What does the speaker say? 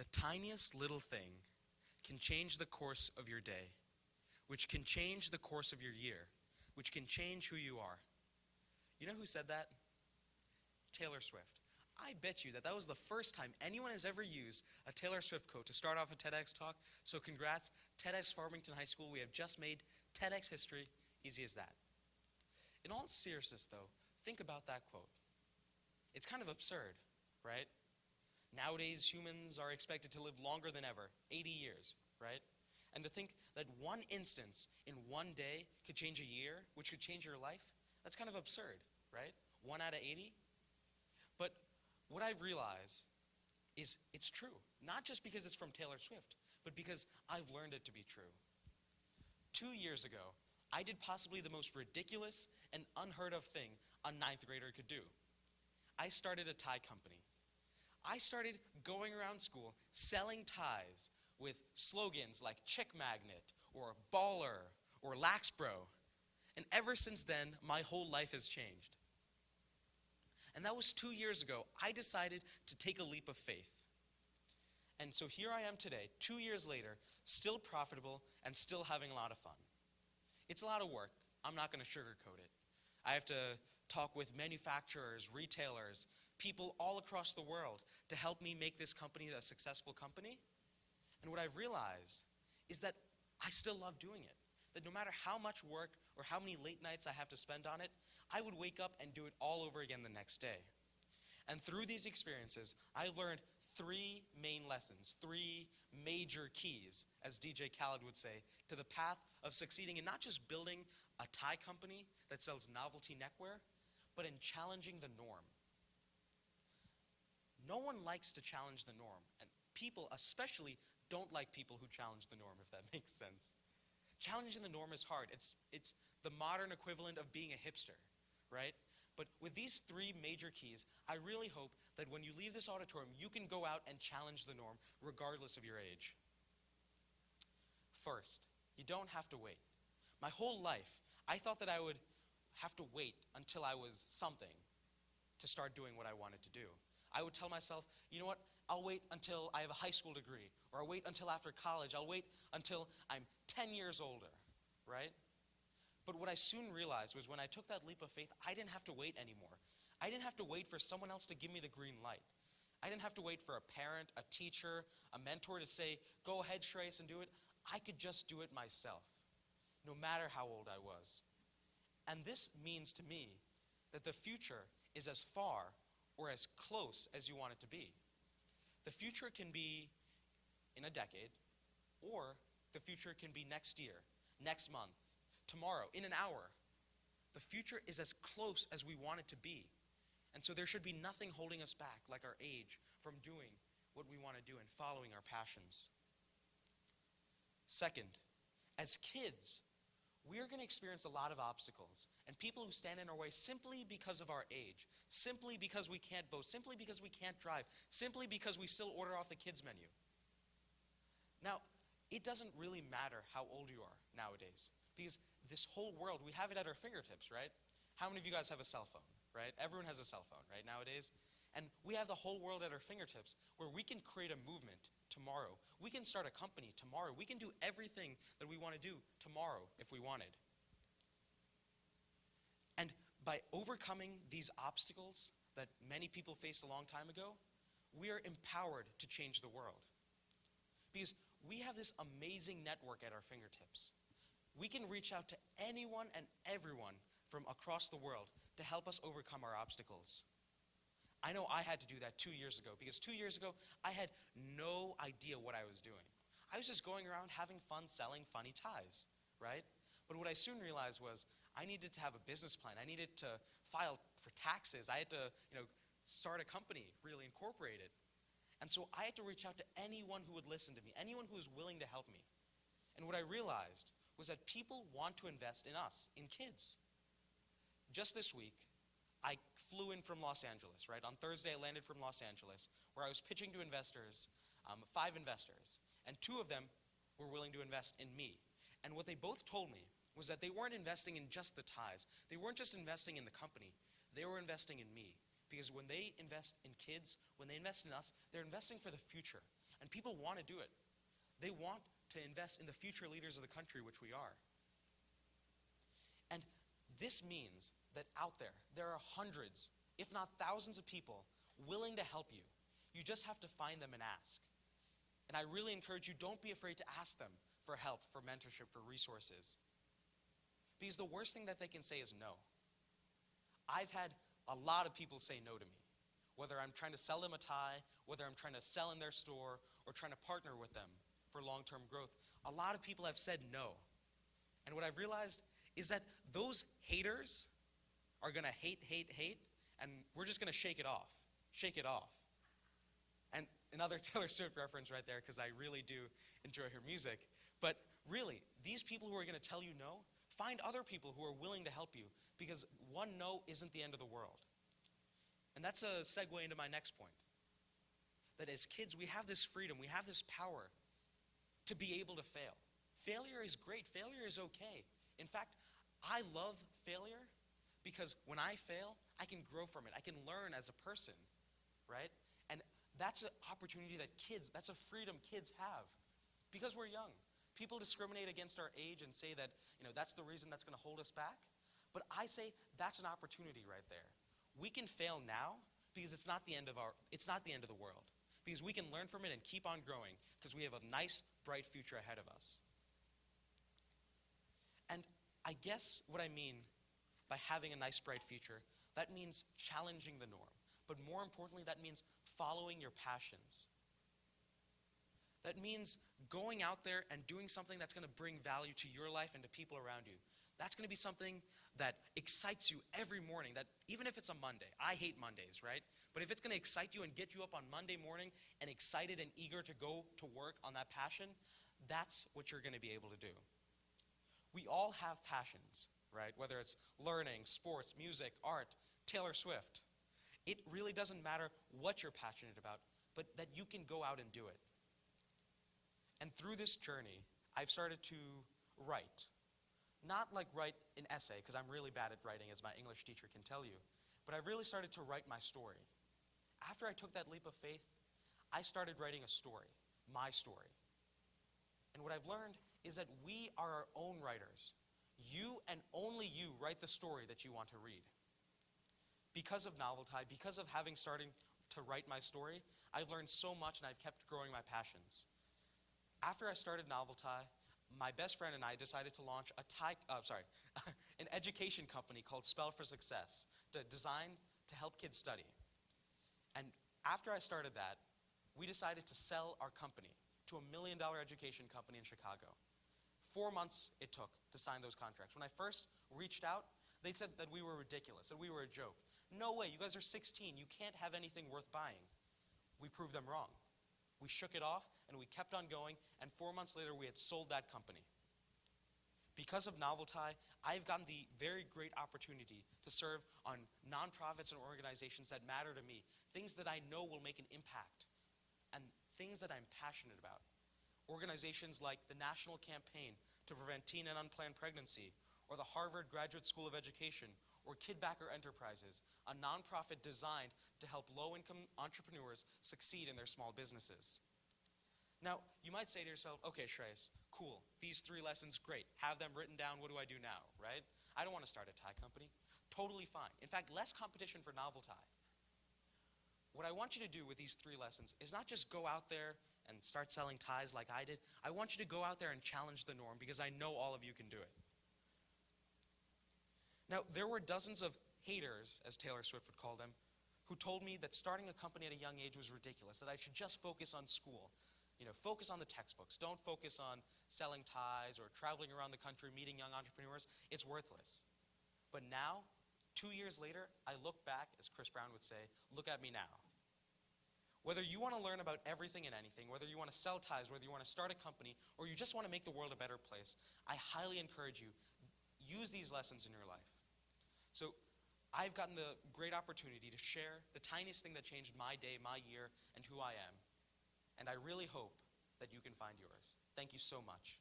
tiniest little thing can change the course of your day, which can change the course of your year, which can change who you are. You know who said that? Taylor Swift. I bet you that was the first time anyone has ever used a Taylor Swift quote to start off a TEDx talk. So congrats, TEDxFarmingtonHighSchool. We have just made TEDx history. Easy as that. In all seriousness, though, think about that quote. It's kind of absurd, right? Nowadays, humans are expected to live longer than ever, 80 years, right? And to think that one instance in one day could change a year, which could change your life, that's kind of absurd, right? 1 out of 80. But what I've realized is it's true. Not just because it's from Taylor Swift, but because I've learned it to be true. 2 years ago, I did possibly the most ridiculous and unheard of thing a 9th grader could do. I started a tie company. I started going around school selling ties with slogans like Chick Magnet or Baller or Lax Bro. And ever since then, my whole life has changed. And that was 2 years ago. I decided to take a leap of faith. And so here I am today, 2 years later, still profitable and still having a lot of fun. It's a lot of work. I'm not going to sugarcoat it. I have to talk with manufacturers, retailers, people all across the world to help me make this company a successful company. And what I've realized is that I still love doing it. That no matter how much work or how many late nights I have to spend on it, I would wake up and do it all over again the next day. And through these experiences, I learned 3 main lessons, 3 major keys, as DJ Khaled would say, to the path of succeeding in not just building a tie company that sells novelty neckwear, but in challenging the norm. No one likes to challenge the norm, and people especially don't like people who challenge the norm, if that makes sense. Challenging the norm is hard. It's the modern equivalent of being a hipster, right? But with these 3 major keys, I really hope that when you leave this auditorium, you can go out and challenge the norm regardless of your age. First, you don't have to wait. My whole life, I thought that I would have to wait until I was something to start doing what I wanted to do. I would tell myself, you know what, I'll wait until I have a high school degree, or I'll wait until after college, I'll wait until I'm 10 years older, right? But what I soon realized was when I took that leap of faith, I didn't have to wait anymore. I didn't have to wait for someone else to give me the green light. I didn't have to wait for a parent, a teacher, a mentor to say, go ahead, Shreyas, and do it. I could just do it myself, no matter how old I was. And this means to me that the future is as far or as close as you want it to be. The future can be in a decade, or the future can be next year, next month, tomorrow, in an hour. The future is as close as we want it to be. And so there should be nothing holding us back, like our age, from doing what we want to do and following our passions. Second, as kids, we are going to experience a lot of obstacles and people who stand in our way simply because of our age, simply because we can't vote, simply because we can't drive, simply because we still order off the kids' menu. Now, it doesn't really matter how old you are nowadays, because this whole world, we have it at our fingertips, right? How many of you guys have a cell phone, right? Everyone has a cell phone, right, nowadays? And we have the whole world at our fingertips where we can create a movement tomorrow. We can start a company tomorrow. We can do everything that we want to do tomorrow if we wanted. And by overcoming these obstacles that many people faced a long time ago, we are empowered to change the world. Because we have this amazing network at our fingertips. We can reach out to anyone and everyone from across the world to help us overcome our obstacles. I know I had to do that 2 years ago, because 2 years ago, I had no idea what I was doing. I was just going around having fun selling funny ties, right? But what I soon realized was I needed to have a business plan. I needed to file for taxes. I had to, start a company, really incorporate it. And so I had to reach out to anyone who would listen to me, anyone who was willing to help me. And what I realized was that people want to invest in us, in kids. Just this week, I flew in from Los Angeles, right? On Thursday, I landed from Los Angeles, where I was pitching to investors, 5 investors, and 2 of them were willing to invest in me. And what they both told me was that they weren't investing in just the ties. They weren't just investing in the company. They were investing in me. Because when they invest in kids, when they invest in us, they're investing for the future. And people want to do it. They want to invest in the future leaders of the country, which we are. And this means that out there are hundreds, if not thousands of people willing to help you. You just have to find them and ask. And I really encourage you, don't be afraid to ask them for help, for mentorship, for resources. Because the worst thing that they can say is no. I've had a lot of people say no to me. Whether I'm trying to sell them a tie, whether I'm trying to sell in their store, or trying to partner with them for long-term growth, a lot of people have said no. And what I've realized is that those haters are going to hate, and we're just going to shake it off. Shake it off. And another Taylor Swift reference right there, because I really do enjoy her music. But really, these people who are going to tell you no, find other people who are willing to help you, because one no isn't the end of the world. And that's a segue into my next point. That as kids, we have this freedom, we have this power to be able to fail. Failure is great. Failure is okay. In fact, I love failure because when I fail, I can grow from it. I can learn as a person, right? And that's an opportunity that's a freedom kids have because we're young. People discriminate against our age and say that, that's the reason that's going to hold us back. But I say that's an opportunity right there. We can fail now because it's not the end of the world. Because we can learn from it and keep on growing because we have a nice, bright future ahead of us. And I guess what I mean by having a nice, bright future, that means challenging the norm. But more importantly, that means following your passions. That means going out there and doing something that's going to bring value to your life and to people around you. That's going to be something that excites you every morning, that even if it's a Monday, I hate Mondays, right? But if it's going to excite you and get you up on Monday morning and excited and eager to go to work on that passion, that's what you're going to be able to do. We all have passions, right? Whether it's learning, sports, music, art, Taylor Swift. It really doesn't matter what you're passionate about, but that you can go out and do it. And through this journey, I've started to write. Not like write an essay, because I'm really bad at writing, as my English teacher can tell you. But I really started to write my story. After I took that leap of faith, I started writing a story, my story. And what I've learned is that we are our own writers. You and only you write the story that you want to read. Because of Novelty, because of having started to write my story, I've learned so much and I've kept growing my passions. After I started Novelty, my best friend and I decided to launch an education company called Spell for Success, designed to help kids study. And after I started that, we decided to sell our company to $1 million education company in Chicago. 4 months it took to sign those contracts. When I first reached out, they said that we were ridiculous, that we were a joke. No way, you guys are 16, you can't have anything worth buying. We proved them wrong. We shook it off, and we kept on going, and 4 months later, we had sold that company. Because of Novelty, I've gotten the very great opportunity to serve on nonprofits and organizations that matter to me, things that I know will make an impact, and things that I'm passionate about. Organizations like the National Campaign to Prevent Teen and Unplanned Pregnancy, or the Harvard Graduate School of Education, or Kidbacker Enterprises, a nonprofit designed to help low-income entrepreneurs succeed in their small businesses. Now, you might say to yourself, okay, Shreyas, cool, these 3 lessons, great. Have them written down, what do I do now, right? I don't want to start a tie company. Totally fine. In fact, less competition for Novelty. What I want you to do with these 3 lessons is not just go out there and start selling ties like I did. I want you to go out there and challenge the norm because I know all of you can do it. Now, there were dozens of haters, as Taylor Swift would call them, who told me that starting a company at a young age was ridiculous, that I should just focus on school. Focus on the textbooks. Don't focus on selling ties or traveling around the country, meeting young entrepreneurs. It's worthless. But now, 2 years later, I look back, as Chris Brown would say, look at me now. Whether you want to learn about everything and anything, whether you want to sell ties, whether you want to start a company, or you just want to make the world a better place, I highly encourage you, use these lessons in your life. So I've gotten the great opportunity to share the tiniest thing that changed my day, my year, and who I am. And I really hope that you can find yours. Thank you so much.